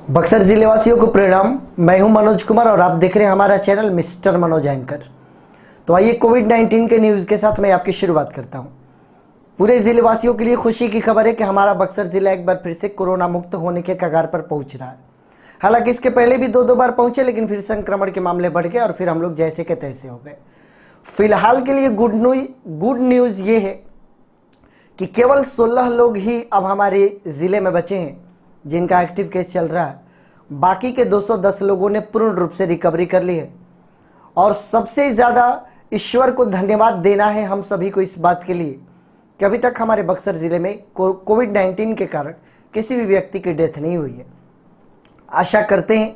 बक्सर जिले वासियों को प्रणाम। मैं हूं मनोज कुमार और आप देख रहे हैं हमारा चैनल मिस्टर मनोज एंकर। तो आइए कोविड-19 के न्यूज़ के साथ मैं आपकी शुरुआत करता हूं। पूरे जिले वासियों के लिए खुशी की खबर है कि हमारा बक्सर जिला एक बार फिर से कोरोना मुक्त होने के कगार पर पहुंच रहा है। हालांकि इसके पहले भी दो बार पहुंचे, लेकिन फिर संक्रमण के मामले बढ़ गए और फिर हम लोग जैसे के तैसे हो गए। फिलहाल के लिए गुड न्यूज़ ये है कि केवल 16 लोग ही अब हमारे ज़िले में बचे हैं जिनका एक्टिव केस चल रहा है। बाकी के 210 लोगों ने पूर्ण रूप से रिकवरी कर ली है। और सबसे ज़्यादा ईश्वर को धन्यवाद देना है हम सभी को इस बात के लिए कि अभी तक हमारे बक्सर ज़िले में कोविड-19 के कारण किसी भी व्यक्ति की डेथ नहीं हुई है। आशा करते हैं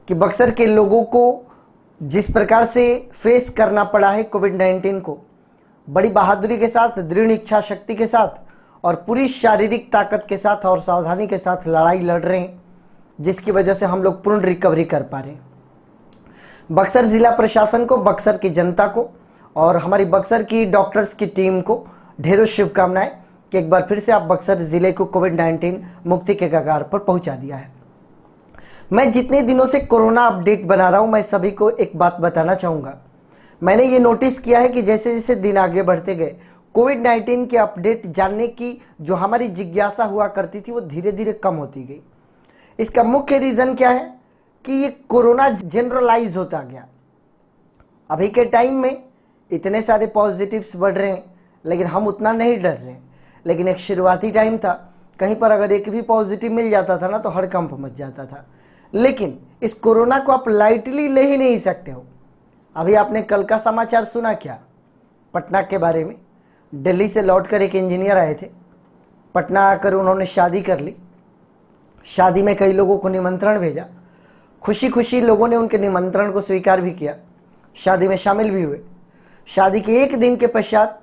कि बक्सर के लोगों को जिस प्रकार से फेस करना पड़ा है कोविड-19 को, बड़ी बहादुरी के साथ, दृढ़ इच्छा शक्ति के साथ और पूरी शारीरिक ताकत के साथ और सावधानी के साथ लड़ाई लड़ रहे हैं, जिसकी वजह से हम लोग पूर्ण रिकवरी कर पा रहे हैं। बक्सर जिला प्रशासन को, बक्सर की जनता को और हमारी बक्सर की डॉक्टर्स की टीम को ढेरों शुभकामनाएं कि एक बार फिर से आप बक्सर जिले को कोविड-19 मुक्ति के कगार पर पहुंचा दिया है। मैं जितने दिनों से कोरोना अपडेट बना रहा हूं, मैं सभी को एक बात बताना चाहूँगा। मैंने ये नोटिस किया है कि जैसे जैसे दिन आगे बढ़ते गए, कोविड-19 के अपडेट जानने की जो हमारी जिज्ञासा हुआ करती थी वो धीरे धीरे कम होती गई। इसका मुख्य रीज़न क्या है कि ये कोरोना जनरलाइज होता गया। अभी के टाइम में इतने सारे पॉजिटिव्स बढ़ रहे हैं, लेकिन हम उतना नहीं डर रहे हैं। लेकिन एक शुरुआती टाइम था, कहीं पर अगर एक भी पॉजिटिव मिल जाता था ना तो हड़कंप मच जाता था। लेकिन इस कोरोना को आप लाइटली ले ही नहीं सकते हो। अभी आपने कल का समाचार सुना क्या? पटना के बारे में। दिल्ली से लौटकर एक इंजीनियर आए थे, पटना आकर उन्होंने शादी कर ली। शादी में कई लोगों को निमंत्रण भेजा, खुशी खुशी लोगों ने उनके निमंत्रण को स्वीकार भी किया, शादी में शामिल भी हुए। शादी के एक दिन के पश्चात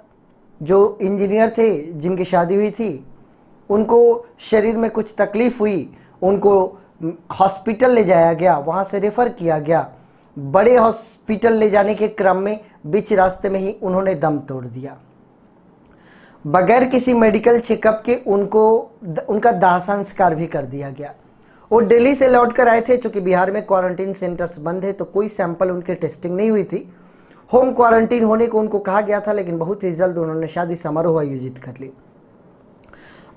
जो इंजीनियर थे जिनकी शादी हुई थी, उनको शरीर में कुछ तकलीफ हुई, उनको हॉस्पिटल ले जाया गया, वहाँ से रेफ़र किया गया। बड़े हॉस्पिटल ले जाने के क्रम में बीच रास्ते में ही उन्होंने दम तोड़ दिया। बगैर किसी मेडिकल चेकअप के उनका दाह संस्कार भी कर दिया गया। वो दिल्ली से लौटकर आए थे, चूँकि बिहार में क्वारंटीन सेंटर्स बंद है तो कोई सैंपल उनके टेस्टिंग नहीं हुई थी। होम क्वारंटीन होने को उनको कहा गया था, लेकिन बहुत ही जल्द उन्होंने शादी समारोह आयोजित कर ली।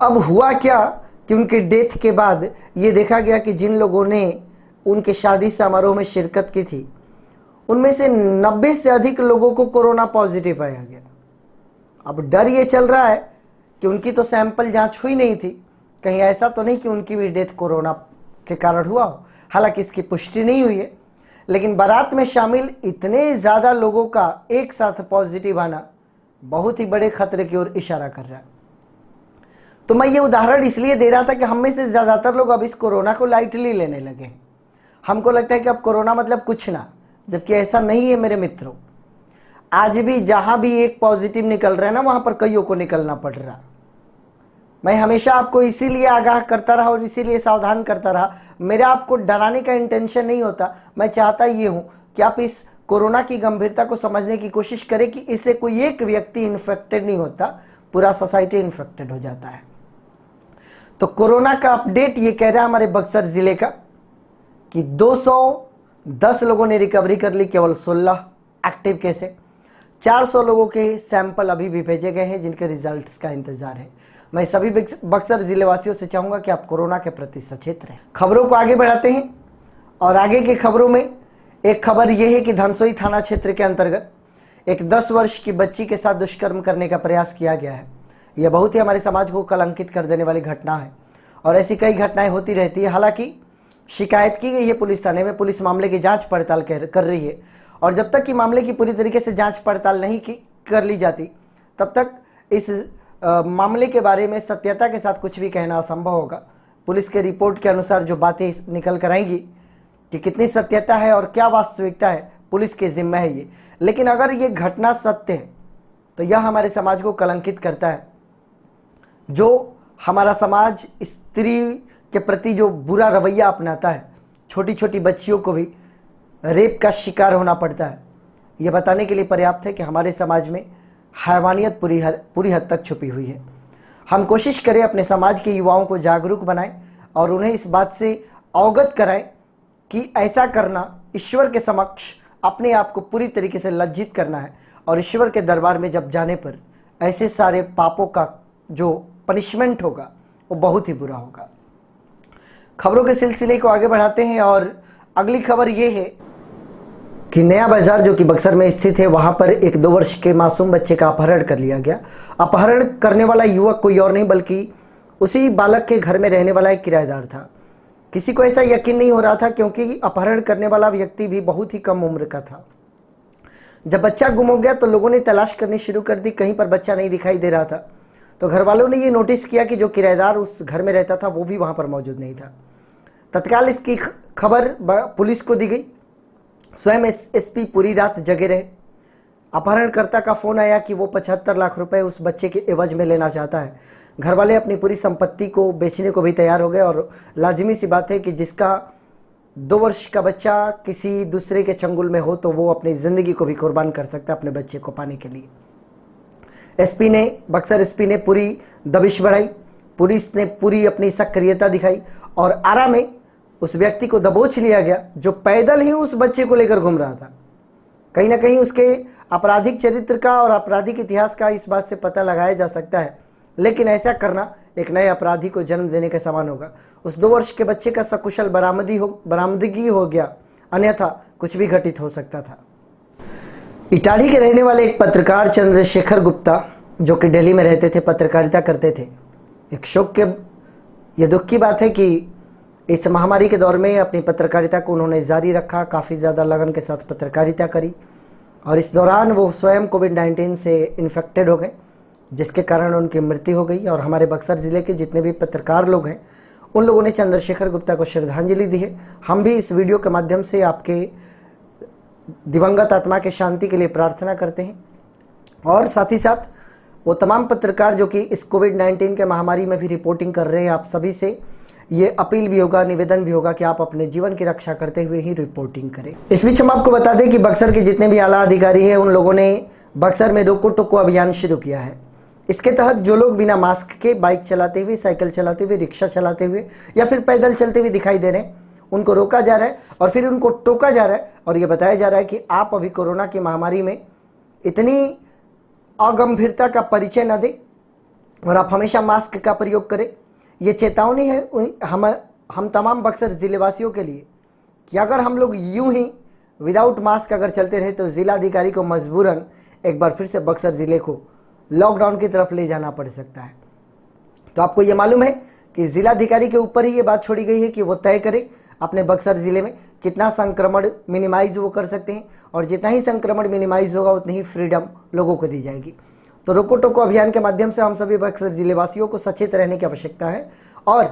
अब हुआ क्या कि उनके डेथ के बाद ये देखा गया कि जिन लोगों ने उनके शादी समारोह में शिरकत की थी, उनमें से 90 से अधिक लोगों को कोरोना पॉजिटिव पाया गया। अब डर ये चल रहा है कि उनकी तो सैंपल जांच हुई नहीं थी, कहीं ऐसा तो नहीं कि उनकी भी डेथ कोरोना के कारण हुआ हो। हालांकि इसकी पुष्टि नहीं हुई है, लेकिन बारात में शामिल इतने ज़्यादा लोगों का एक साथ पॉजिटिव आना बहुत ही बड़े खतरे की ओर इशारा कर रहा है। तो मैं ये उदाहरण इसलिए दे रहा था कि हम में से ज़्यादातर लोग अब इस कोरोना को लाइटली लेने लगे हैं। हमको लगता है कि अब कोरोना मतलब कुछ ना, जबकि ऐसा नहीं है मेरे मित्रों। आज भी जहाँ भी एक पॉजिटिव निकल रहा है ना, वहाँ पर कईयों को निकलना पड़ रहा। मैं हमेशा आपको इसीलिए आगाह करता रहा और इसीलिए सावधान करता रहा। मेरा आपको डराने का इंटेंशन नहीं होता। मैं चाहता ये हूँ कि आप इस कोरोना की गंभीरता को समझने की कोशिश करें कि इससे कोई एक व्यक्ति इन्फेक्टेड नहीं होता, पूरा सोसाइटी इन्फेक्टेड हो जाता है। तो कोरोना का अपडेट ये कह रहा है हमारे बक्सर ज़िले का कि 210 लोगों ने रिकवरी कर ली, केवल 16 एक्टिव केस है। 400 लोगों के सैंपल अभी भी भेजे गए हैं जिनके रिजल्ट्स का इंतजार है। मैं सभी बक्सर जिले वासियों से चाहूँगा कि आप कोरोना के प्रति सचेत रहें। खबरों को आगे बढ़ाते हैं और आगे की खबरों में एक खबर यह है कि धनसोई थाना क्षेत्र के अंतर्गत एक 10 वर्ष की बच्ची के साथ दुष्कर्म करने का प्रयास किया गया है। यह बहुत ही हमारे समाज को कलंकित कर देने वाली घटना है और ऐसी कई घटनाएं होती रहती है। हालांकि शिकायत की गई है पुलिस थाने में, पुलिस मामले की जांच पड़ताल कर रही है और जब तक कि मामले की पूरी तरीके से जांच पड़ताल नहीं कर ली जाती, तब तक इस मामले के बारे में सत्यता के साथ कुछ भी कहना असंभव होगा। पुलिस के रिपोर्ट के अनुसार जो बातें निकल कर आएंगी कि कितनी सत्यता है और क्या वास्तविकता है, पुलिस के जिम्मे है ये। लेकिन अगर ये घटना सत्य है तो यह हमारे समाज को कलंकित करता है। जो हमारा समाज स्त्री के प्रति जो बुरा रवैया अपनाता है, छोटी छोटी बच्चियों को भी रेप का शिकार होना पड़ता है, ये बताने के लिए पर्याप्त है कि हमारे समाज में हैवानियत पूरी हद तक छुपी हुई है। हम कोशिश करें अपने समाज के युवाओं को जागरूक बनाएं और उन्हें इस बात से अवगत कराएं कि ऐसा करना ईश्वर के समक्ष अपने आप को पूरी तरीके से लज्जित करना है और ईश्वर के दरबार में जब जाने पर ऐसे सारे पापों का जो पनिशमेंट होगा वो बहुत ही बुरा होगा। खबरों के सिलसिले को आगे बढ़ाते हैं और अगली खबर ये है कि नया बाजार जो कि बक्सर में स्थित है, वहां पर एक 2 वर्ष के मासूम बच्चे का अपहरण कर लिया गया। अपहरण करने वाला युवक कोई और नहीं बल्कि उसी बालक के घर में रहने वाला एक किराएदार था। किसी को ऐसा यकीन नहीं हो रहा था क्योंकि अपहरण करने वाला व्यक्ति भी बहुत ही कम उम्र का था। जब बच्चा गुम हो गया तो लोगों ने तलाश करनी शुरू कर दी, कहीं पर बच्चा नहीं दिखाई दे रहा था। तो घर वालों ने ये नोटिस किया कि जो किराएदार उस घर में रहता था वो भी वहाँ पर मौजूद नहीं था। तत्काल इसकी खबर पुलिस को दी गई। स्वयं एसपी पूरी रात जगे रहे। अपहरणकर्ता का फोन आया कि वो 75 लाख रुपए उस बच्चे के एवज में लेना चाहता है। घर वाले अपनी पूरी संपत्ति को बेचने को भी तैयार हो गए और लाजिमी सी बात है कि जिसका 2 वर्ष का बच्चा किसी दूसरे के चंगुल में हो तो वो अपनी ज़िंदगी को भी कुर्बान कर सकता है अपने बच्चे को पाने के लिए। बक्सर एसपी ने पूरी दबिश बढ़ाई, पुलिस ने पूरी अपनी सक्रियता दिखाई और आरा में उस व्यक्ति को दबोच लिया गया जो पैदल ही उस बच्चे को लेकर घूम रहा था। कहीं ना कहीं उसके आपराधिक चरित्र का और आपराधिक इतिहास का इस बात से पता लगाया जा सकता है, लेकिन ऐसा करना एक नए अपराधी को जन्म देने के समान होगा। उस 2 वर्ष के बच्चे का सकुशल बरामदगी हो गया, अन्यथा कुछ भी घटित हो सकता था। इटाढ़ी के रहने वाले एक पत्रकार चंद्रशेखर गुप्ता जो कि दिल्ली में रहते थे, पत्रकारिता करते थे। ये दुख की बात है कि इस महामारी के दौर में अपनी पत्रकारिता को उन्होंने जारी रखा, काफ़ी ज़्यादा लगन के साथ पत्रकारिता करी और इस दौरान वो स्वयं कोविड-19 से इन्फेक्टेड हो गए, जिसके कारण उनकी मृत्यु हो गई। और हमारे बक्सर ज़िले के जितने भी पत्रकार लोग हैं उन लोगों ने चंद्रशेखर गुप्ता को श्रद्धांजलि दी है। हम भी इस वीडियो के माध्यम से आपके दिवंगत आत्मा के शांति के लिए प्रार्थना करते हैं और साथ ही साथ वो तमाम पत्रकार जो कि इस कोविड-19 के महामारी में भी रिपोर्टिंग कर रहे हैं, आप सभी से ये अपील भी होगा, निवेदन भी होगा कि आप अपने जीवन की रक्षा करते हुए ही रिपोर्टिंग करें। इस बीच हम आपको बता दें कि बक्सर के जितने भी आला अधिकारी हैं उन लोगों ने बक्सर में रोको टोको अभियान शुरू किया है। इसके तहत जो लोग बिना मास्क के बाइक चलाते हुए, साइकिल चलाते हुए, रिक्शा चलाते हुए या फिर पैदल चलते हुए दिखाई दे रहे हैं उनको रोका जा रहा है और फिर उनको टोका जा रहा है और ये बताया जा रहा है कि आप अभी कोरोना की महामारी में इतनी अगंभीरता का परिचय न दें और आप हमेशा मास्क का प्रयोग करें। ये चेतावनी है हम तमाम बक्सर ज़िलेवासियों के लिए कि अगर हम लोग यूं ही विदाउट मास्क अगर चलते रहे तो ज़िलाधिकारी को मजबूरन एक बार फिर से बक्सर ज़िले को लॉकडाउन की तरफ ले जाना पड़ सकता है। तो आपको ये मालूम है कि ज़िलाधिकारी के ऊपर ही ये बात छोड़ी गई है कि वो तय करे अपने बक्सर ज़िले में कितना संक्रमण मिनिमाइज वो कर सकते हैं और जितना ही संक्रमण मिनिमाइज होगा उतनी ही फ्रीडम लोगों को दी जाएगी। तो रोको टोको अभियान के माध्यम से हम सभी बक्सर ज़िलेवासियों को सचेत रहने की आवश्यकता है और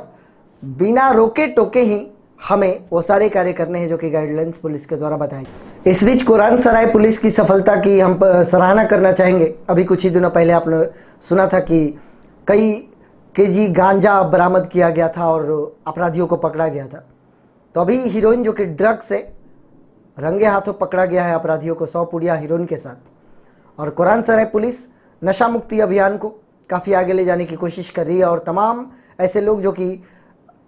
बिना रोके टोके ही हमें वो सारे कार्य करने हैं जो कि गाइडलाइंस पुलिस के द्वारा बताए। इस बीच कुरान सराय पुलिस की सफलता की हम सराहना करना चाहेंगे। अभी कुछ ही दिनों पहले आपने सुना था कि कई केजी गांजा बरामद किया गया था और अपराधियों को पकड़ा गया था। तो अभी हीरोइन जो कि ड्रग से रंगे हाथों पकड़ा गया है अपराधियों को 100 पुड़िया हीरोइन के साथ। और कुरान सराय पुलिस नशा मुक्ति अभियान को काफ़ी आगे ले जाने की कोशिश कर रही है और तमाम ऐसे लोग जो कि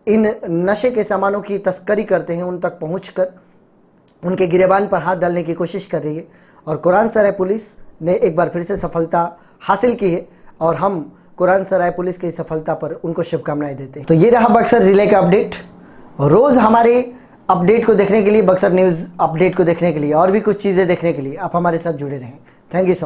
इन नशे के सामानों की तस्करी करते हैं उन तक पहुंचकर उनके गिरेबान पर हाथ डालने की कोशिश कर रही है। और कुरान सराय पुलिस ने एक बार फिर से सफलता हासिल की है और हम कुरान सराय पुलिस की सफलता पर उनको शुभकामनाएं देते हैं। तो ये रहा बक्सर ज़िले का अपडेट। रोज़ हमारे अपडेट को देखने के लिए, बक्सर न्यूज़ अपडेट को देखने के लिए और भी कुछ चीज़ें देखने के लिए आप हमारे साथ जुड़े रहें। Thank you so much.